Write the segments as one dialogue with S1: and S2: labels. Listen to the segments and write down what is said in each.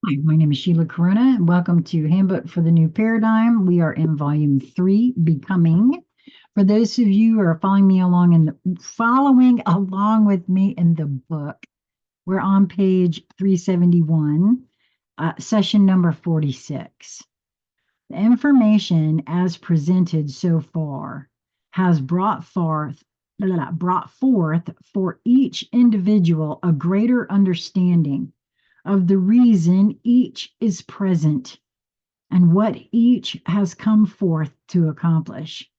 S1: Hi, my name is Sheila Corona, and welcome to Handbook for the New Paradigm. We are in Volume 3, Becoming. For those of you who are following along with me in the book, we're on page 371, session number 46. The information as presented so far has brought forth for each individual a greater understanding of the reason each is present and what each has come forth to accomplish.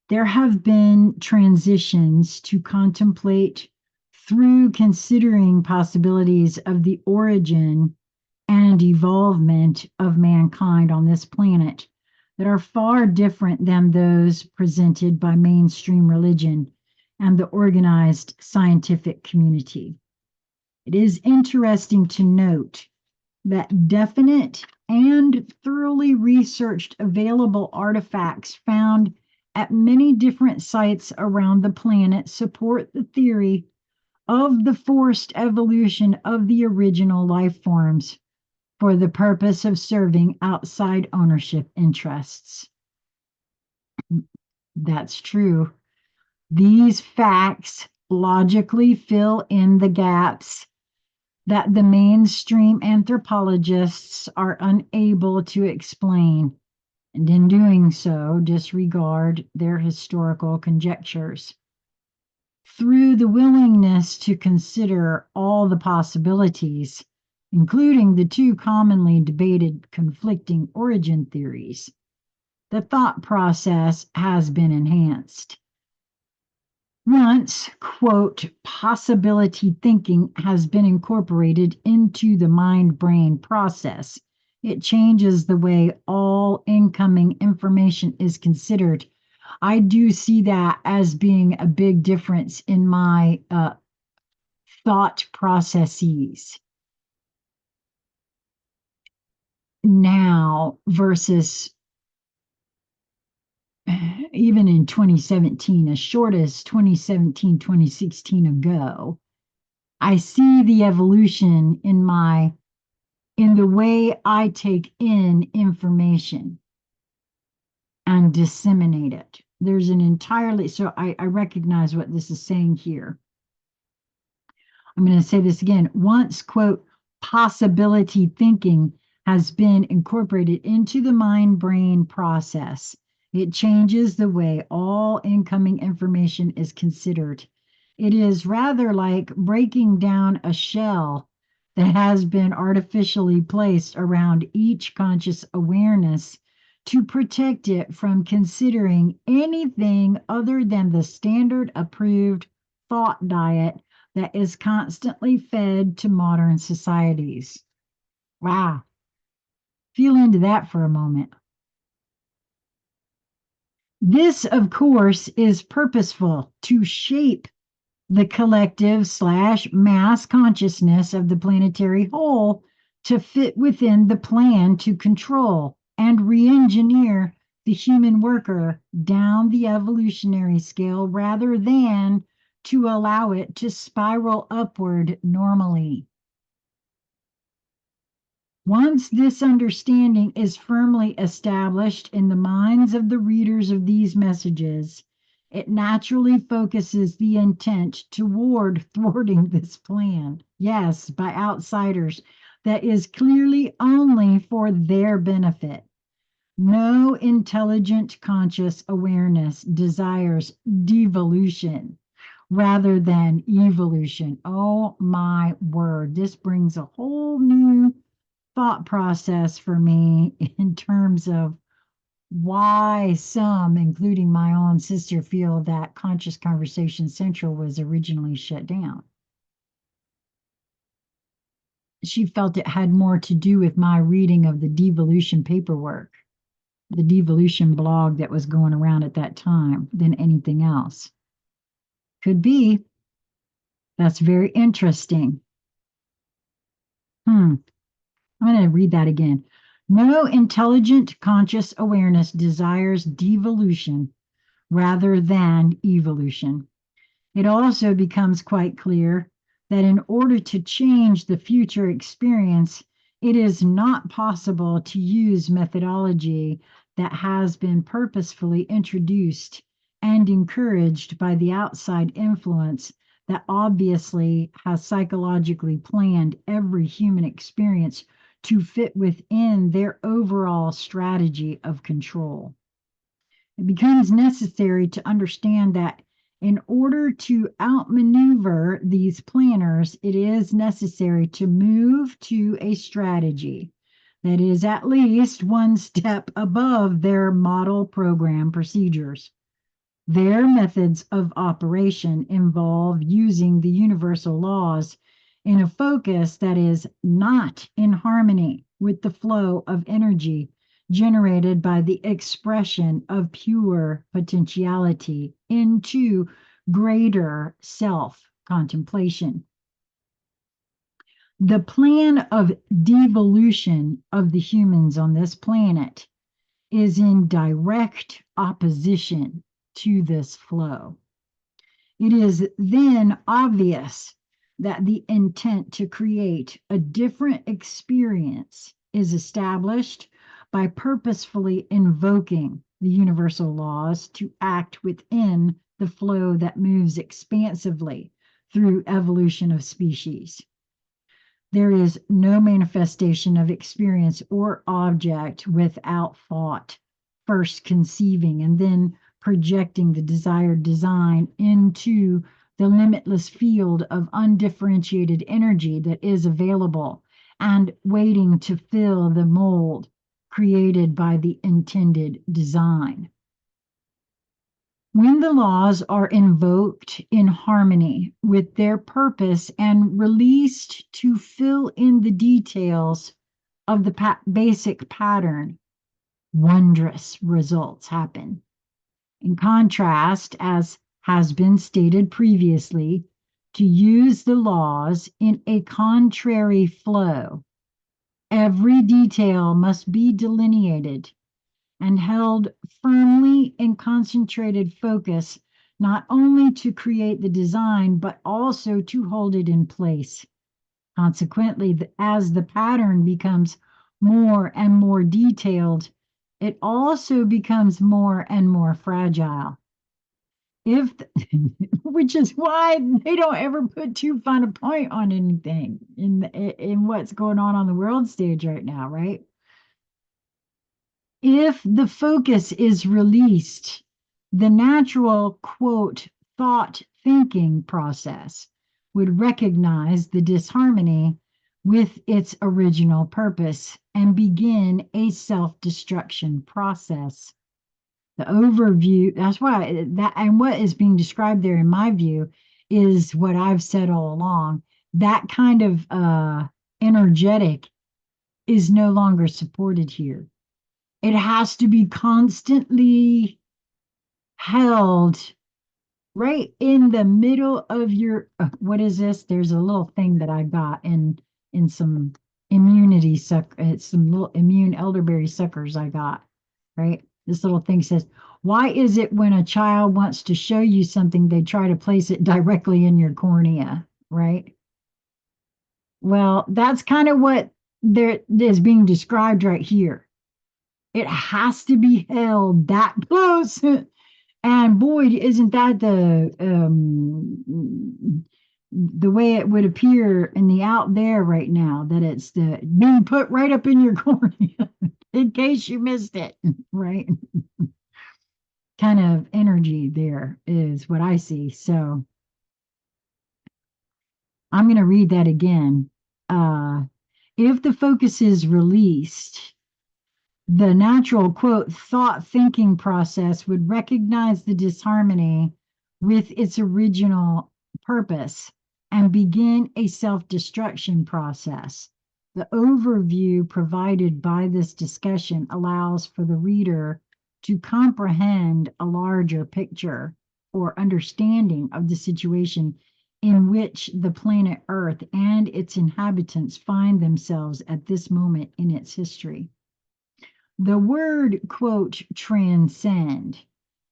S1: There have been transitions to contemplate through considering possibilities of the origin and evolvement of mankind on this planet that are far different than those presented by mainstream religion and the organized scientific community. It is interesting to note that definite and thoroughly researched available artifacts found at many different sites around the planet support the theory of the forced evolution of the original life forms for the purpose of serving outside ownership interests. That's true. These facts logically fill in the gaps that the mainstream anthropologists are unable to explain, and in doing so, disregard their historical conjectures. Through the willingness to consider all the possibilities, including the two commonly debated conflicting origin theories, the thought process has been enhanced. Once, quote, possibility thinking has been incorporated into the mind-brain process, it changes the way all incoming information is considered. I do see that as being a big difference in my thought processes now versus even in 2017, as short as 2017, 2016 ago. I see the evolution in the way I take in information and disseminate it. There's an entirely, so I recognize what this is saying here. I'm going to say this again. Once, quote, possibility thinking has been incorporated into the mind-brain process, it changes the way all incoming information is considered. It is rather like breaking down a shell that has been artificially placed around each conscious awareness to protect it from considering anything other than the standard approved thought diet that is constantly fed to modern societies. Wow. Feel into that for a moment. This, of course, is purposeful to shape the collective/mass consciousness of the planetary whole to fit within the plan to control and re-engineer the human worker down the evolutionary scale rather than to allow it to spiral upward normally. Once this understanding is firmly established in the minds of the readers of these messages, it naturally focuses the intent toward thwarting this plan. Yes, by outsiders, that is clearly only for their benefit. No intelligent conscious awareness desires devolution rather than evolution. Oh my word, this brings a whole new thought process for me in terms of why some, including my own sister, feel that Conscious Conversation Central was originally shut down. She felt it had more to do with my reading of the devolution paperwork, the devolution blog that was going around at that time, than anything else. Could be. That's very interesting. I'm going to read that again. No intelligent conscious awareness desires devolution rather than evolution. It also becomes quite clear that in order to change the future experience, It is not possible to use methodology that has been purposefully introduced and encouraged by the outside influence that obviously has psychologically planned every human experience to fit within their overall strategy of control. It becomes necessary to understand that in order to outmaneuver these planners, it is necessary to move to a strategy that is at least one step above their model program procedures. Their methods of operation involve using the universal laws in a focus that is not in harmony with the flow of energy generated by the expression of pure potentiality into greater self contemplation. The plan of devolution of the humans on this planet is in direct opposition to this flow. It is then obvious that the intent to create a different experience is established by purposefully invoking the universal laws to act within the flow that moves expansively through evolution of species. There is no manifestation of experience or object without thought, first conceiving and then projecting the desired design into the limitless field of undifferentiated energy that is available and waiting to fill the mold created by the intended design. When the laws are invoked in harmony with their purpose and released to fill in the details of the basic pattern, wondrous results happen. In contrast, as has been stated previously, to use the laws in a contrary flow, every detail must be delineated and held firmly in concentrated focus, not only to create the design, but also to hold it in place. Consequently, as the pattern becomes more and more detailed, it also becomes more and more fragile. If, which is why they don't ever put too fine a point on anything in what's going on the world stage right now, right? If the focus is released, the natural, quote, thought thinking process would recognize the disharmony with its original purpose and begin a self-destruction process. The overview, that's why that, and what is being described there, in my view, is what I've said all along. That kind of energetic is no longer supported here. It has to be constantly held right in the middle of your what is this? There's a little thing that I got in some immunity some little immune elderberry suckers I got, right? This little thing says, why is it when a child wants to show you something, they try to place it directly in your cornea, right? Well, that's kind of what there is being described right here. It has to be held that close. And boy, isn't that the way it would appear in the out there right now, that it's being put right up in your cornea in case you missed it, right? Kind of energy there is what I see. So I'm going to read that again. If the focus is released, the natural, quote, thought thinking process would recognize the disharmony with its original purpose and begin a self-destruction process. The overview provided by this discussion allows for the reader to comprehend a larger picture or understanding of the situation in which the planet Earth and its inhabitants find themselves at this moment in its history. The word, quote, transcend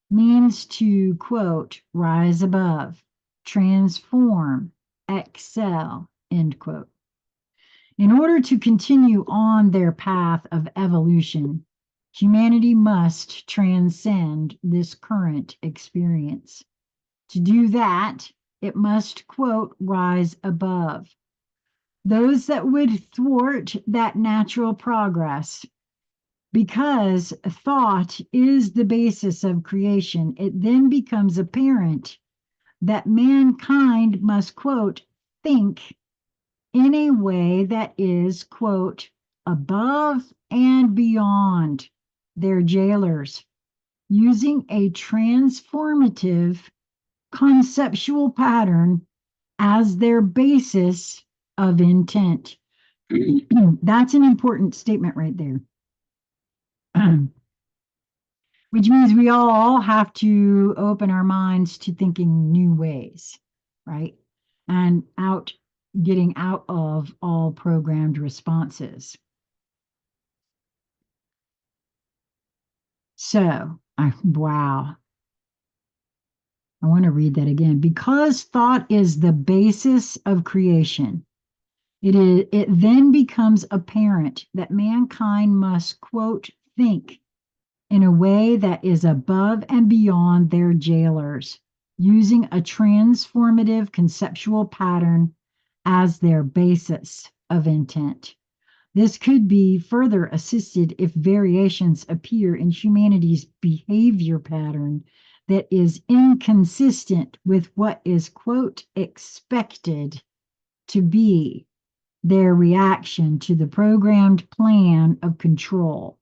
S1: means to, quote, rise above, transform, excel, end quote. In order to continue on their path of evolution, humanity must transcend this current experience. To do that, it must, quote, rise above. Those that would thwart that natural progress, because thought is the basis of creation, it then becomes apparent that mankind must, quote, think in a way that is, quote, above and beyond their jailers, using a transformative conceptual pattern as their basis of intent. That's an important statement right there. Which means we all have to open our minds to thinking new ways, right? And getting out of all programmed responses. So, wow. I want to read that again. Because thought is the basis of creation, it then becomes apparent that mankind must, quote, think in a way that is above and beyond their jailers, using a transformative conceptual pattern as their basis of intent. This could be further assisted if variations appear in humanity's behavior pattern that is inconsistent with what is, quote, expected to be their reaction to the programmed plan of control.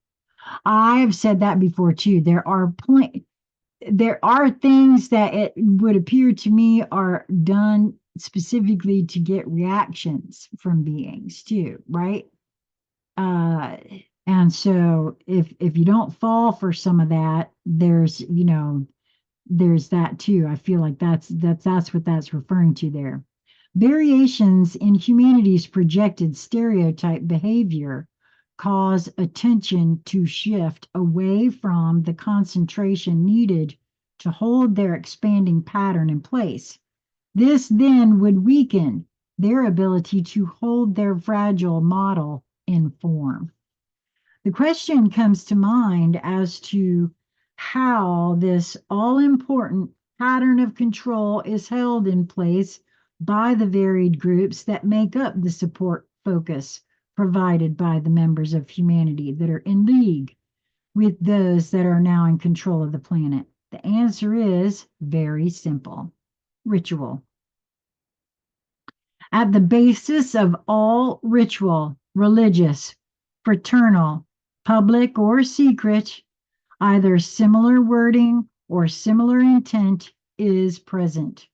S1: I've said that before too. There are things that it would appear to me are done specifically to get reactions from beings too, right? Uh, and so if you don't fall for some of that, there's that too. I feel like that's what that's referring to there. Variations in humanity's projected stereotype behavior cause attention to shift away from the concentration needed to hold their expanding pattern in place. This then would weaken their ability to hold their fragile model in form. The question comes to mind as to how this all important pattern of control is held in place by the varied groups that make up the support focus provided by the members of humanity that are in league with those that are now in control of the planet. The answer is very simple: ritual. At the basis of all ritual, religious, fraternal, public, or secret, either similar wording or similar intent is present.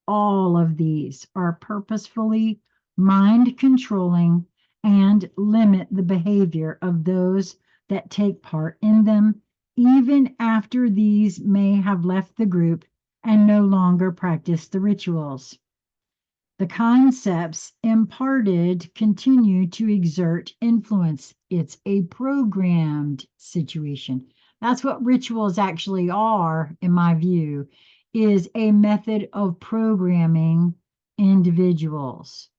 S1: All of these are purposefully mind controlling and limit the behavior of those that take part in them, even after these may have left the group and no longer practice the rituals. The concepts imparted continue to exert influence. It's a programmed situation. That's what rituals actually are, in my view, is a method of programming individuals.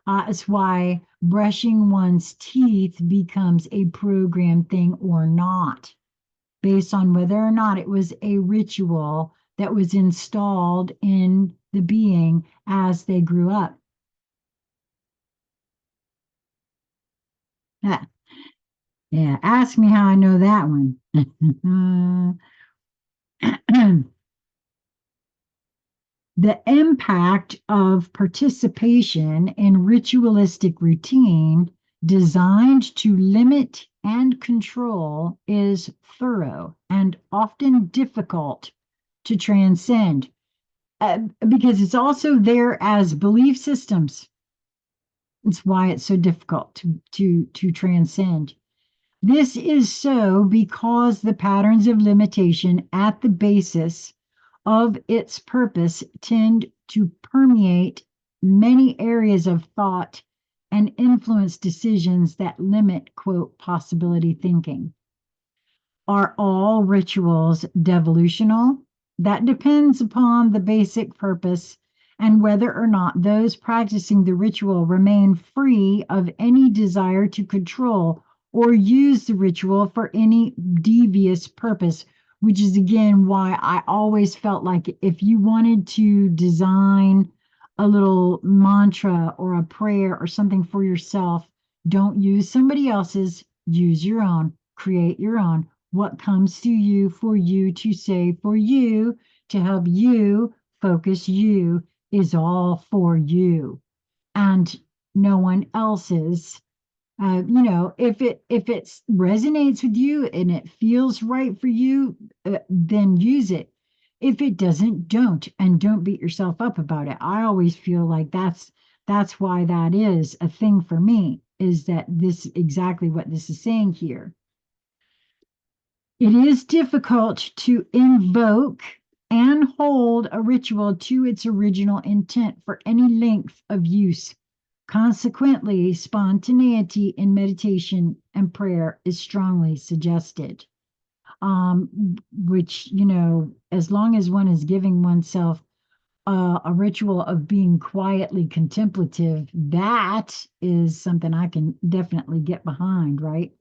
S1: It's why brushing one's teeth becomes a programmed thing or not, based on whether or not it was a ritual that was installed in the being as they grew up. Yeah, yeah. Ask me how I know that one. The impact of participation in ritualistic routine designed to limit and control is thorough and often difficult to transcend, because it's also there as belief systems. It's why it's so difficult to transcend. This is so because the patterns of limitation at the basis of its purpose tend to permeate many areas of thought and influence decisions that limit, quote, possibility thinking. Are all rituals devolutional? That depends upon the basic purpose and whether or not those practicing the ritual remain free of any desire to control or use the ritual for any devious purpose, which is again why I always felt like if you wanted to design a little mantra or a prayer or something for yourself, don't use somebody else's, use your own, create your own. What comes to you for you to say for you to help you focus you is all for you and no one else's. If it resonates with you and it feels right for you, then use it. If it doesn't, don't, and don't beat yourself up about it. I always feel like that's why that is a thing for me, is that this exactly what this is saying here. It is difficult to invoke and hold a ritual to its original intent for any length of use. Consequently, spontaneity in meditation and prayer is strongly suggested. Which, as long as one is giving oneself a ritual of being quietly contemplative, that is something I can definitely get behind, right?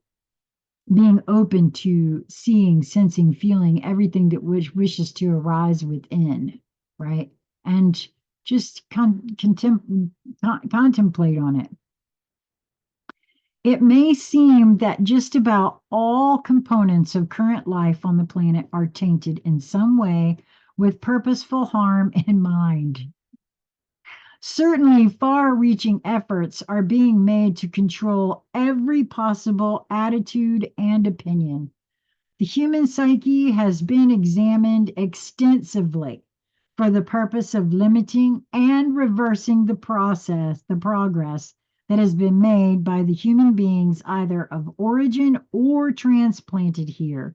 S1: Being open to seeing, sensing, feeling everything that which wishes to arise within, right? And just contemplate on it. It may seem that just about all components of current life on the planet are tainted in some way with purposeful harm in mind. Certainly, far reaching efforts are being made to control every possible attitude and opinion. The human psyche has been examined extensively for the purpose of limiting and reversing the progress that has been made by the human beings either of origin or transplanted here.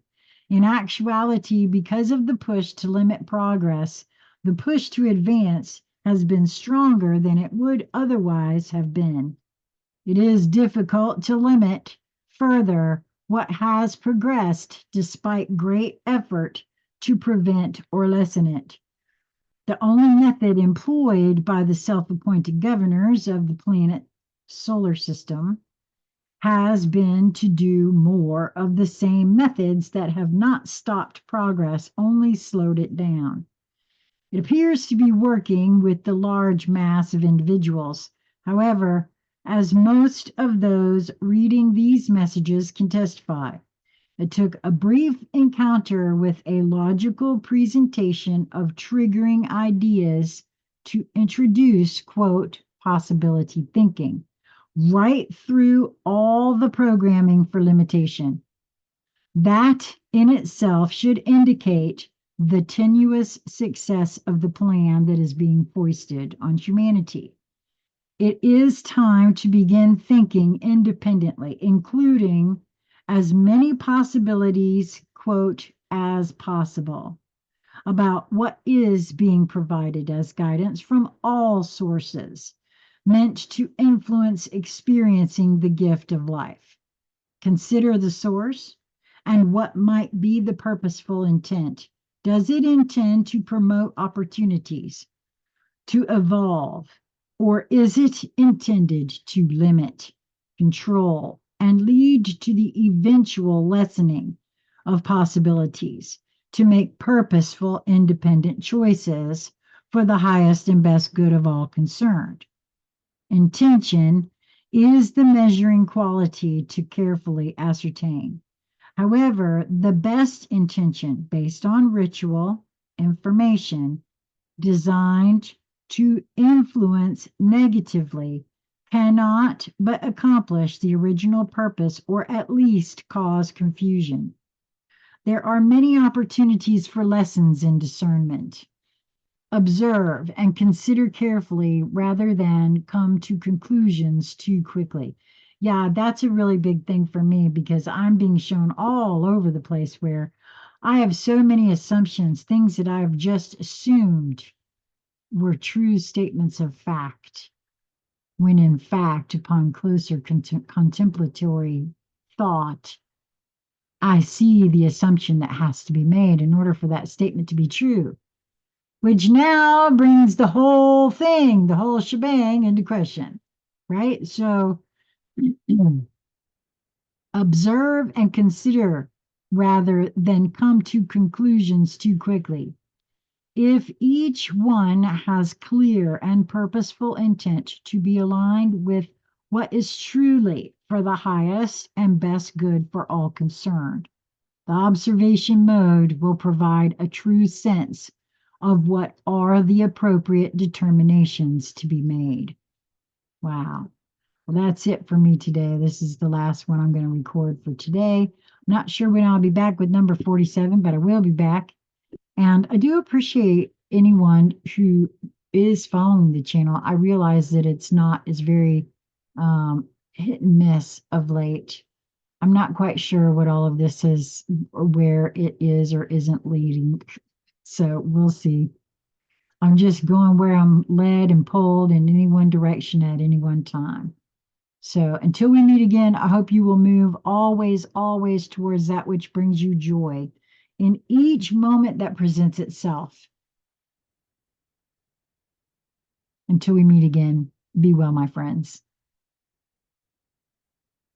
S1: In actuality, because of the push to limit progress, the push to advance has been stronger than it would otherwise have been. It is difficult to limit further what has progressed despite great effort to prevent or lessen it. The only method employed by the self-appointed governors of the planet solar system has been to do more of the same methods that have not stopped progress, only slowed it down. It appears to be working with the large mass of individuals. However, as most of those reading these messages can testify, it took a brief encounter with a logical presentation of triggering ideas to introduce, quote, possibility thinking right through all the programming for limitation. That in itself should indicate the tenuous success of the plan that is being foisted on humanity. It is time to begin thinking independently, including as many possibilities, quote, as possible about what is being provided as guidance from all sources meant to influence experiencing the gift of life. Consider the source and what might be the purposeful intent. Does it intend to promote opportunities, to evolve, or is it intended to limit, control, and lead to the eventual lessening of possibilities to make purposeful, independent choices for the highest and best good of all concerned? Intention is the measuring quality to carefully ascertain. However, the best intention based on ritual, information, designed to influence negatively cannot but accomplish the original purpose or at least cause confusion. There are many opportunities for lessons in discernment. Observe and consider carefully rather than come to conclusions too quickly. Yeah, that's a really big thing for me because I'm being shown all over the place where I have so many assumptions, things that I've just assumed were true statements of fact, when in fact, upon closer contemplatory thought, I see the assumption that has to be made in order for that statement to be true. which now brings the whole thing, the whole shebang into question, right? So observe and consider rather than come to conclusions too quickly. If each one has clear and purposeful intent to be aligned with what is truly for the highest and best good for all concerned, the observation mode will provide a true sense of what are the appropriate determinations to be made. Wow. Well, that's it for me today. This is the last one I'm going to record for today. I'm not sure when I'll be back with number 47, but I will be back. And I do appreciate anyone who is following the channel. I realize that it's very hit and miss of late. I'm not quite sure what all of this is or where it is or isn't leading. So we'll see. I'm just going where I'm led and pulled in any one direction at any one time. So until we meet again, I hope you will move always, always towards that which brings you joy in each moment that presents itself. Until we meet again, be well, my friends.